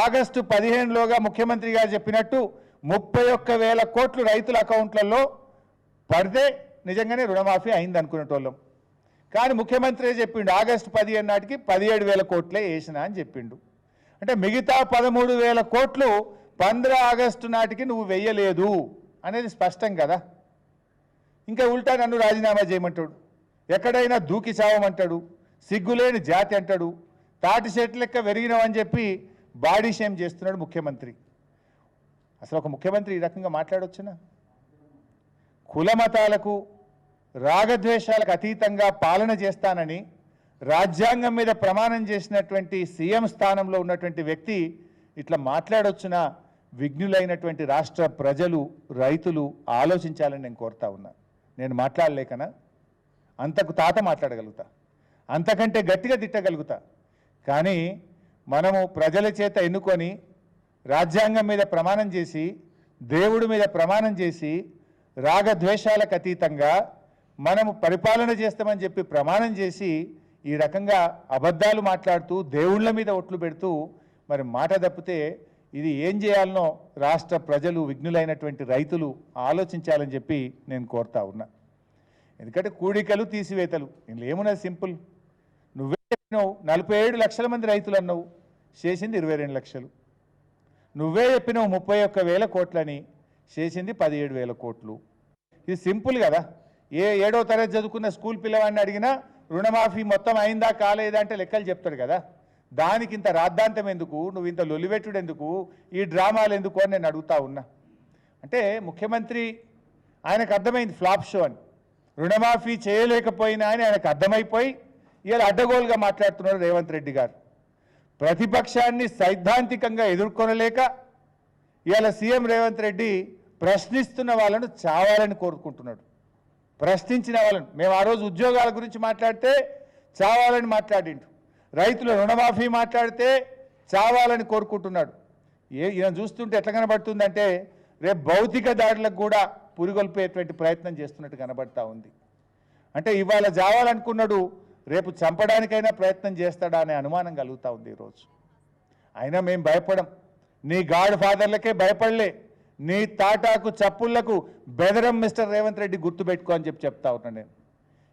August 15లోగా ముఖ్యమంత్రి గారు చెప్పినట్టు 31,000 కోట్లు రైతుల అకౌంట్లలో పడితే నిజంగానే రుణమాఫీ అయింది అనుకునేటోళ్ళం. కానీ ముఖ్యమంత్రి చెప్పిండు ఆగస్టు 15 నాటికి 17,000 కోట్లే వేసినా అని చెప్పిండు. అంటే మిగతా 13,000 కోట్లు 15 ఆగస్టు నాటికి నువ్వు వెయ్యలేదు అనేది స్పష్టం కదా. ఇంకా ఉల్టా నన్ను రాజీనామా చేయమంటాడు, ఎక్కడైనా దూకి చావమంటాడు, సిగ్గులేని జాతి అంటాడు, తాటి చెట్టు లెక్క వెరిగినావని చెప్పి బాడీ షేమ్ చేస్తున్నాడు ముఖ్యమంత్రి. అసలు ఒక ముఖ్యమంత్రి ఈ రకంగా మాట్లాడొచ్చునా? కుల మతాలకు రాగద్వేషాలకు అతీతంగా పాలన చేస్తానని రాజ్యాంగం మీద ప్రమాణం చేసినటువంటి సీఎం స్థానంలో ఉన్నటువంటి వ్యక్తి ఇట్లా మాట్లాడొచ్చునా? విఘ్నులైనటువంటి రాష్ట్ర ప్రజలు, రైతులు ఆలోచించాలని నేను కోరుతా ఉన్నా. నేను మాట్లాడలేకనా? అంతకు తాత మాట్లాడగలుగుతా, అంతకంటే గట్టిగా తిట్టగలుగుతా. కానీ మనము ప్రజల చేత ఎన్నుకొని రాజ్యాంగం మీద ప్రమాణం చేసి, దేవుడి మీద ప్రమాణం చేసి, రాగద్వేషాలకు అతీతంగా మనము పరిపాలన చేస్తామని చెప్పి ప్రమాణం చేసి ఈ రకంగా అబద్ధాలు మాట్లాడుతూ దేవుళ్ళ మీద ఒట్లు పెడుతూ మరి మాట తప్పితే ఇది ఏం చేయాలనో రాష్ట్ర ప్రజలు, విఘ్నులైనటువంటి రైతులు ఆలోచించాలని చెప్పి నేను కోరుతా ఉన్నా. ఎందుకంటే కూడికలు తీసివేతలు ఇందులో ఏమున్నది? సింపుల్. నువ్వే చెప్పినావు 47 లక్షల మంది రైతులు అన్నావు, చేసింది 22 లక్షలు. నువ్వే చెప్పినావు 31,000 కోట్లని, చేసింది 17,000 కోట్లు. ఇది సింపుల్ కదా. 7వ తరగతి చదువుకున్న స్కూల్ పిల్లవాడిని అడిగినా రుణమాఫీ మొత్తం అయిందా కాలేదా అంటే లెక్కలు చెప్తాడు కదా. దానికి ఇంత రాద్ధాంతం ఎందుకు? నువ్వు ఇంత లొలివెట్టుడు ఎందుకు? ఈ డ్రామాలు ఎందుకు అని నేను అడుగుతా ఉన్నా. అంటే ముఖ్యమంత్రి ఆయనకు అర్థమైంది ఫ్లాప్ షో అని, రుణమాఫీ చేయలేకపోయినా అని ఆయనకు అర్థమైపోయి ఇలా అడ్డగోలుగా మాట్లాడుతున్నారు రేవంత్ రెడ్డి గారు. ప్రతిపక్షాన్ని సైద్ధాంతికంగా ఎదుర్కొనలేక ఇవాళ సీఎం రేవంత్ రెడ్డి ప్రశ్నిస్తున్న వాళ్ళను చావాలని కోరుకుంటున్నాడు. ప్రశ్నించిన వాళ్ళను, మేము ఆ రోజు ఉద్యోగాల గురించి మాట్లాడితే చావాలని మాట్లాడిండు, రైతుల రుణమాఫీ మాట్లాడితే చావాలని కోరుకుంటున్నాడు. ఈయన చూస్తుంటే ఎట్లా కనబడుతుందంటే రేపు భౌతిక దాడులకు కూడా పురిగొల్పేటువంటి ప్రయత్నం చేస్తున్నట్టు కనబడతా ఉంది. అంటే ఇవాళ చావాలనుకున్నాడు, రేపు చంపడానికైనా ప్రయత్నం చేస్తాడా అనే అనుమానం కలుగుతూ ఉంది ఈరోజు. అయినా మేము భయపడం, నీ గాడ్ ఫాదర్లకే భయపడలే, నీ తాటాకు చప్పుళ్లకు బెదరం మిస్టర్ రేవంత్ రెడ్డి గుర్తుపెట్టుకో అని చెప్తా ఉన్నా నేను.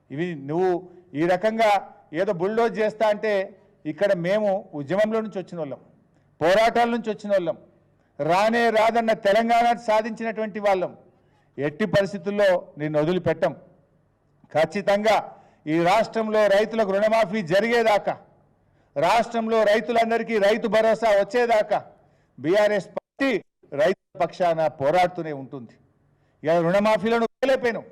ఇవి నువ్వు ఈ రకంగా ఏదో బుల్డోజ్ చేస్తా అంటే ఇక్కడ మేము ఉద్యమంలో నుంచి వచ్చిన వాళ్ళం, పోరాటాల నుంచి వచ్చిన వాళ్ళం, రానే రాదన్న తెలంగాణ సాధించినటువంటి వాళ్ళం. ఎట్టి పరిస్థితుల్లో నిన్ను వదిలిపెట్టం. ఖచ్చితంగా ఈ రాష్ట్రంలో రైతులకు రుణమాఫీ జరిగేదాకా, రాష్ట్రంలో రైతులందరికీ రైతు భరోసా వచ్చేదాకా బీఆర్ఎస్ పార్టీ రైతు పక్షాన పోరాడుతూనే ఉంటుంది. ఇలా రుణమాఫీలో నువ్వు వెళ్ళిపోయినావు,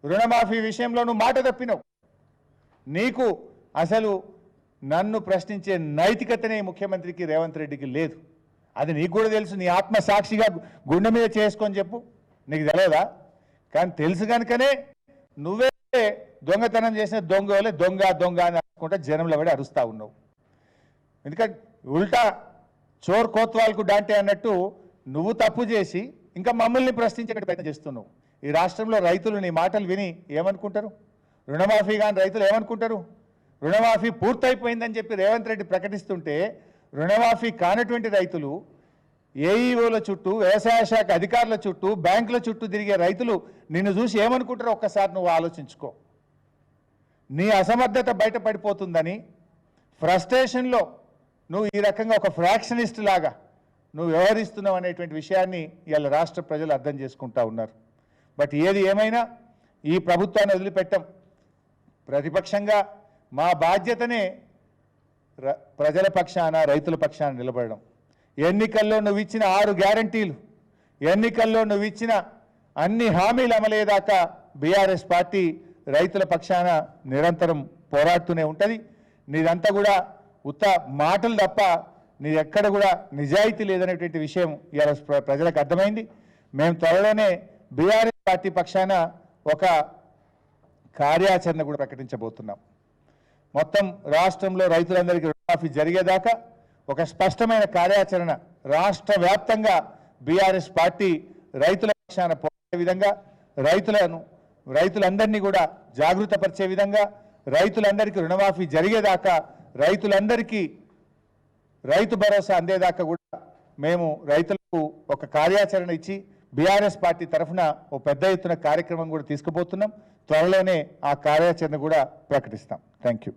రుణమాఫీ విషయంలో నువ్వు మాట తప్పినావు. నీకు అసలు నన్ను ప్రశ్నించే నైతికతనే ముఖ్యమంత్రికి రేవంత్ రెడ్డికి లేదు. అది నీకు కూడా తెలుసు. నీ ఆత్మసాక్షిగా గుండె మీద చేసుకొని చెప్పు, నీకు తెలియదా? కానీ తెలుసు కనుకనే నువ్వే దొంగతనం చేసిన దొంగ వాళ్ళే దొంగ దొంగ అని అనుకుంటే జనంలో పడి అరుస్తూ ఉన్నావు. ఎందుకంటే ఉల్టా చోర్ కోత్వాల్కు డాంటే అన్నట్టు నువ్వు తప్పు చేసి ఇంకా మమ్మల్ని ప్రశ్నించే ప్రయత్నం చేస్తున్నావు. ఈ రాష్ట్రంలో రైతులు నీ మాటలు విని ఏమనుకుంటారు? రుణమాఫీ కానీ రైతులు ఏమనుకుంటారు? రుణమాఫీ పూర్తయిపోయిందని చెప్పి రేవంత్ రెడ్డి ప్రకటిస్తుంటే రుణమాఫీ కానటువంటి రైతులు, ఏఈఓల చుట్టూ, వ్యవసాయ శాఖ అధికారుల చుట్టూ, బ్యాంకుల చుట్టూ తిరిగే రైతులు నిన్ను చూసి ఏమనుకుంటారో ఒక్కసారి నువ్వు ఆలోచించుకో. నీ అసమర్థత బయటపడిపోతుందని ఫ్రస్ట్రేషన్లో నువ్వు ఈ రకంగా ఒక ఫ్రాక్షనిస్ట్ లాగా నువ్వు వ్యవహరిస్తున్నావు అనేటువంటి విషయాన్ని ఇవాళ రాష్ట్ర ప్రజలు అర్థం చేసుకుంటా ఉన్నారు. బట్ ఏది ఏమైనా ఈ ప్రభుత్వాన్ని వదిలిపెట్టం. ప్రతిపక్షంగా మా బాధ్యతనే ప్రజల పక్షాన, రైతుల పక్షాన నిలబడడం. ఎన్నికల్లో నువ్వు ఇచ్చిన 6 గ్యారంటీలు, ఎన్నికల్లో నువ్వు ఇచ్చిన అన్ని హామీలు అమలయ్యేదాకా బీఆర్ఎస్ పార్టీ రైతుల పక్షాన నిరంతరం పోరాడుతూనే ఉంటుంది. నీదంతా కూడా ఉత్త మాటలు తప్ప నీ ఎక్కడ కూడా నిజాయితీ లేదనేటువంటి విషయం ఇవాళ ప్రజలకు అర్థమైంది. మేము త్వరలోనే బీఆర్ఎస్ పార్టీ పక్షాన ఒక కార్యాచరణ కూడా ప్రకటించబోతున్నాం. మొత్తం రాష్ట్రంలో రైతులందరికీ రుణమాఫీ జరిగేదాకా ఒక స్పష్టమైన కార్యాచరణ రాష్ట్ర వ్యాప్తంగా బీఆర్ఎస్ పార్టీ రైతుల పక్షాన పోరాడే విధంగా, రైతులందరినీ కూడా జాగృతపరిచే విధంగా, రైతులందరికీ రుణమాఫీ జరిగేదాకా రైతులందరికీ రైతు భరోసా అందేదాకా కూడా మేము రైతులకు ఒక కార్యాచరణ ఇచ్చి బీఆర్ఎస్ పార్టీ తరఫున ఓ పెద్ద ఎత్తున కార్యక్రమం కూడా తీసుకుపోతున్నాం. త్వరలోనే ఆ కార్యాచరణ కూడా ప్రకటిస్తాం. Thank you.